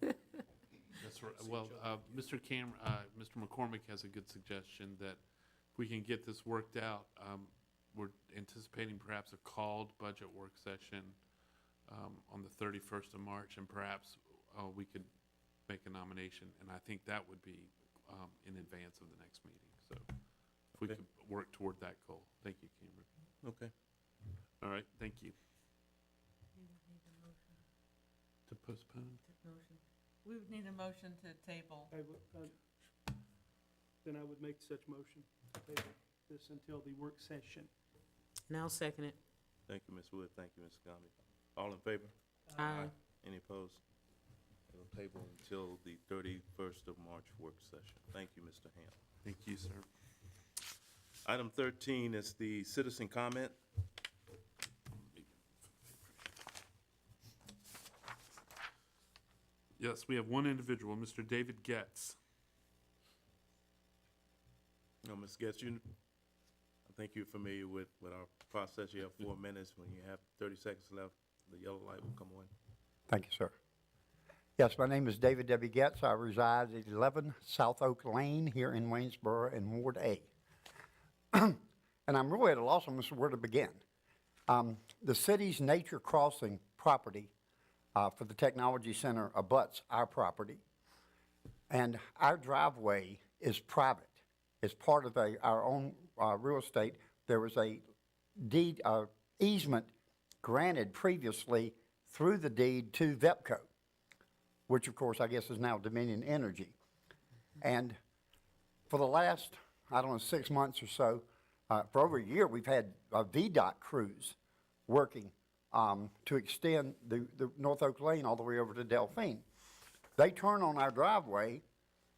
That's right. Well, Mr. McCormick has a good suggestion that if we can get this worked out, we're anticipating perhaps a called budget work session on the 31st of March, and perhaps we could make a nomination, and I think that would be in advance of the next meeting. So if we
Okay.
could work toward that goal. Thank you, Cameron.
Okay.
All right, thank you. To postpone?
We would need a motion to table.
Then I would make such motion to table this until the work session.
And I'll second it.
Thank you, Ms. Wood. Thank you, Ms. Comby. All in favor?
Aye.
Any opposed? It'll table until the 31st of March work session. Thank you, Mr. Ham.
Thank you, sir.
Item 13 is the citizen comment.
Yes, we have 1 individual, Mr. David Getz.
No, Ms. Getz, I think you're familiar with our process. You have 4 minutes. When you have 30 seconds left, the yellow light will come on.
Thank you, sir. Yes, my name is David W. Getz. I reside at 11 South Oak Lane here in Waynesboro in Ward A. And I'm really at a loss on where to begin. The city's Nature Crossing property for the Technology Center abuts our property. And our driveway is private. It's part of our own real estate. There was a deed easement granted previously through the deed to VEPCO, which of course I guess is now Dominion Energy. And for the last, I don't know, 6 months or so, for over a year, we've had VDOT crews working to extend the North Oak Lane all the way over to Delphine. They turn on our driveway,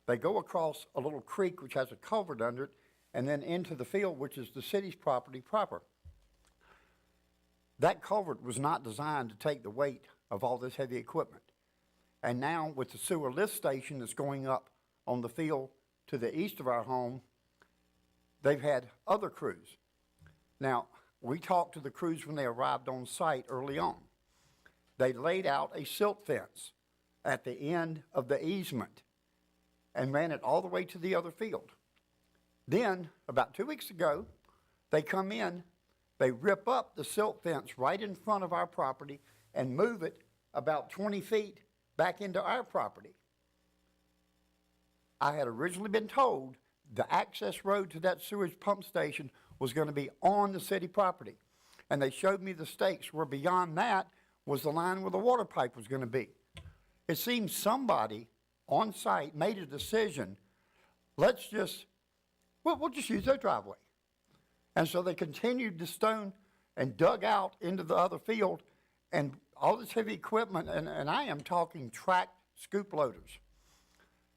they go across a little creek which has a culvert under it, and then into the field, which is the city's property proper. That culvert was not designed to take the weight of all this heavy equipment. And now with the sewer lift station that's going up on the field to the east of our home, they've had other crews. Now, we talked to the crews when they arrived on site early on. They laid out a silt fence at the end of the easement and ran it all the way to the other field. Then, about 2 weeks ago, they come in, they rip up the silt fence right in front of our property and move it about 20 feet back into our property. I had originally been told the access road to that sewage pump station was going to be on the city property. And they showed me the stakes where beyond that was the line where the water pipe was going to be. It seems somebody on site made a decision, we'll just use their driveway. And so they continued to stone and dug out into the other field, and all this heavy equipment, and I am talking tracked scoop loaders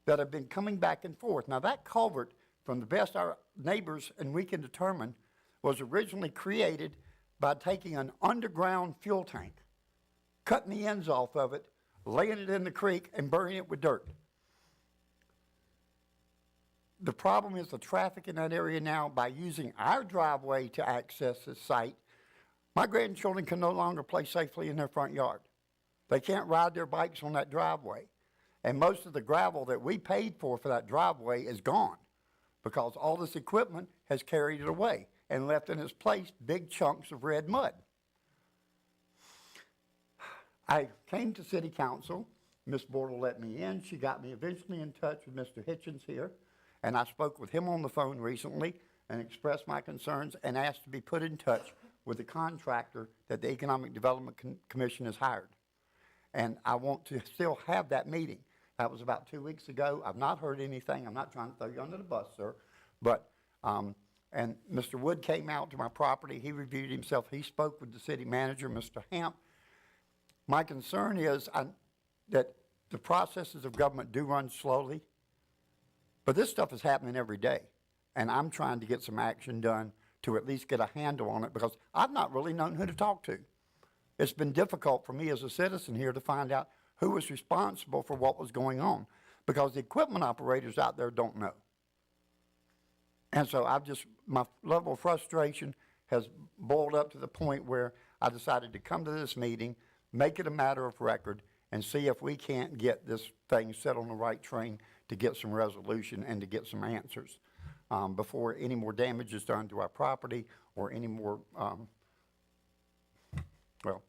that have been coming back and forth. Now that culvert, from the best our neighbors and we can determine, was originally created by taking an underground fuel tank, cutting the ends off of it, laying it in the creek, and burying it with dirt. The problem is the traffic in that area now. By using our driveway to access this site, my grandchildren can no longer play safely in their front yard. They can't ride their bikes on that driveway. And most of the gravel that we paid for that driveway is gone because all this equipment has carried it away and left in its place big chunks of red mud. I came to City Council. Ms. Bortle let me in. She got me eventually in touch with Mr. Hitchens here. And I spoke with him on the phone recently and expressed my concerns and asked to be put in touch with the contractor that the Economic Development Commission has hired. And I want to still have that meeting. That was about 2 weeks ago. I've not heard anything. I'm not trying to throw you under the bus, sir. But, and Mr. Wood came out to my property. He reviewed himself. He spoke with the city manager, Mr. Hamp. My concern is that the processes of government do run slowly. But this stuff is happening every day, and I'm trying to get some action done to at least get a handle on it because I've not really known who to talk to. It's been difficult for me as a citizen here to find out who was responsible for what was going on because the equipment operators out there don't know. And so my level of frustration has boiled up to the point where I decided to come to this meeting, make it a matter of record, and see if we can't get this thing set on the right train to get some resolution and to get some answers before any more damage is done to our property or any more, well,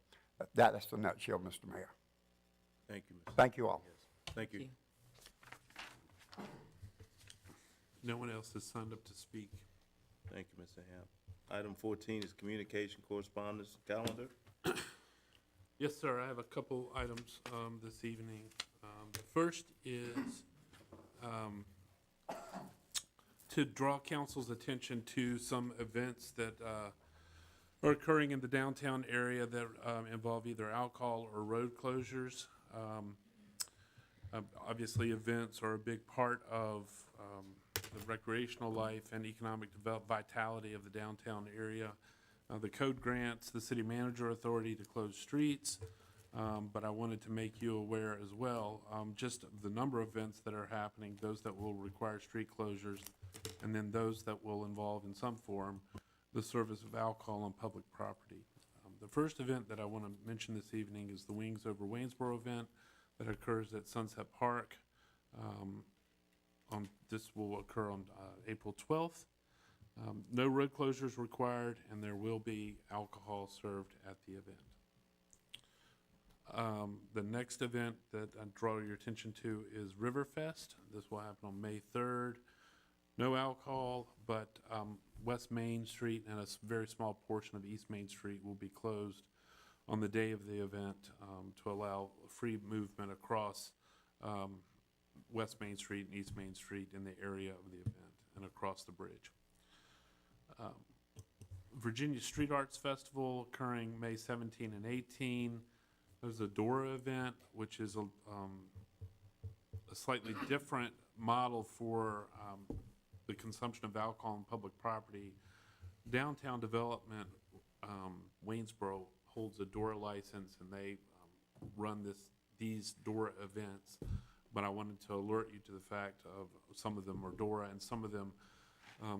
that's the nutshell, Mr. Mayor.
Thank you, Mr.
Thank you all.
Yes. Thank you.
No one else has signed up to speak.
Thank you, Mr. Hamp. Item 14 is communication correspondence calendar.
Yes, sir, I have a couple items this evening. The first is to draw council's attention to some events that are occurring in the downtown area that involve either alcohol or road closures. Obviously, events are a big part of the recreational life and economic vitality of the downtown area. The code grants the city manager authority to close streets, but I wanted to make you aware as well, just of the number of events that are happening, those that will require street closures, and then those that will involve in some form the service of alcohol on public property. The first event that I want to mention this evening is the Wings Over Waynesboro event that occurs at Sunset Park. This will occur on April 12th. No road closures required, and there will be alcohol served at the event. The next event that I draw your attention to is Riverfest. This will happen on May 3rd. No alcohol, but West Main Street and a very small portion of East Main Street will be closed on the day of the event to allow free movement across West Main Street and East Main Street in the area of the event and across the bridge. Virginia Street Arts Festival occurring May 17 and 18. There's a Dora event, which is a slightly different model for the consumption of alcohol on public property. Downtown Development, Waynesboro, holds a Dora license, and they run these Dora events. But I wanted to alert you to the fact of some of them are Dora, and some of them,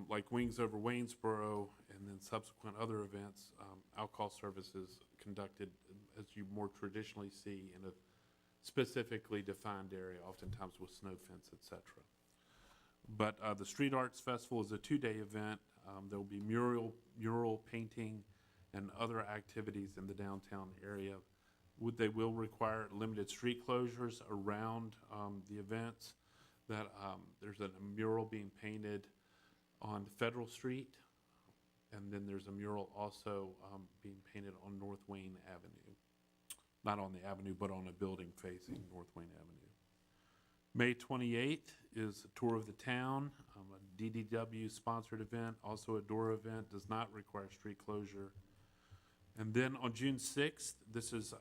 like Wings Over Waynesboro, and then subsequent other events, alcohol services conducted as you more traditionally see in a specifically defined area, oftentimes with snow fence, etc. But the Street Arts Festival is a 2-day event. There will be mural painting and other activities in the downtown area. They will require limited street closures around the events. There's a mural being painted on Federal Street, and then there's a mural also being painted on North Wayne Avenue. Not on the avenue, but on a building facing North Wayne Avenue. May 28th is a tour of the town, a DDW-sponsored event, also a Dora event, does not require street closure. And then on June 6th, this is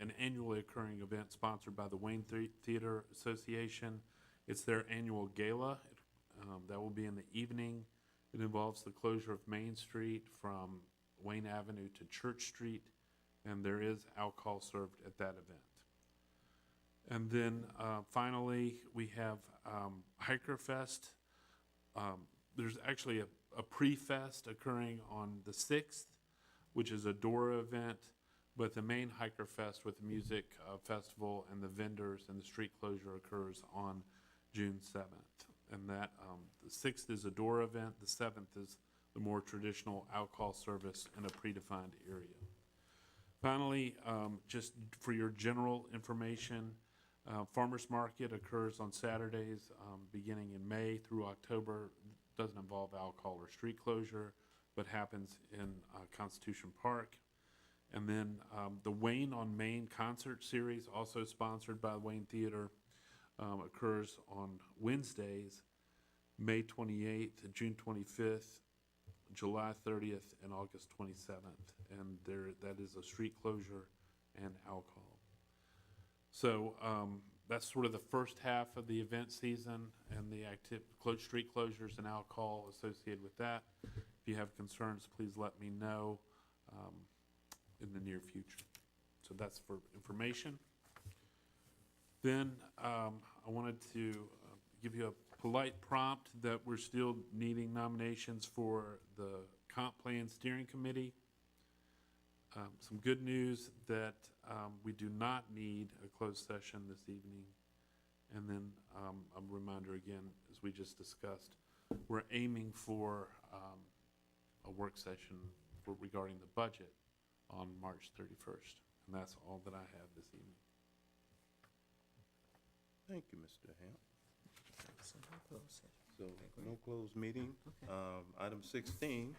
an annually occurring event sponsored by the Wayne Theater Association. It's their annual gala. That will be in the evening. It involves the closure of Main Street from Wayne Avenue to Church Street, and there is alcohol served at that event. And then finally, we have Hiker Fest. There's actually a pre-fest occurring on the 6th, which is a Dora event, but the main Hiker Fest with the music festival and the vendors and the street closure occurs on June 7th. And that the 6th is a Dora event, the 7th is the more traditional alcohol service in a predefined area. Finally, just for your general information, Farmers Market occurs on Saturdays beginning in May through October. Doesn't involve alcohol or street closure, but happens in Constitution Park. And then the Wayne on Main concert series, also sponsored by the Wayne Theater, occurs on Wednesdays, May 28th, June 25th, July 30th, and August 27th. And that is a street closure and alcohol. So that's sort of the first half of the event season and the street closures and alcohol associated with that. If you have concerns, please let me know in the near future. So that's for information. Then I wanted to give you a polite prompt that we're still needing nominations for the Comp Plan Steering Committee. Some good news that we do not need a closed session this evening. And then a reminder again, as we just discussed, we're aiming for a work session regarding the budget on March 31st. And that's all that I have this evening.
Thank you, Mr. Hamp. So, no closed meeting. Item 16,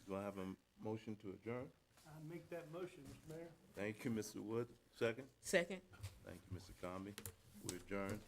do I have a motion to adjourn?
I make that motion, Mr. Mayor.
Thank you, Mr. Wood. Second?
Second.
Thank you, Mr. Comby. We adjourn.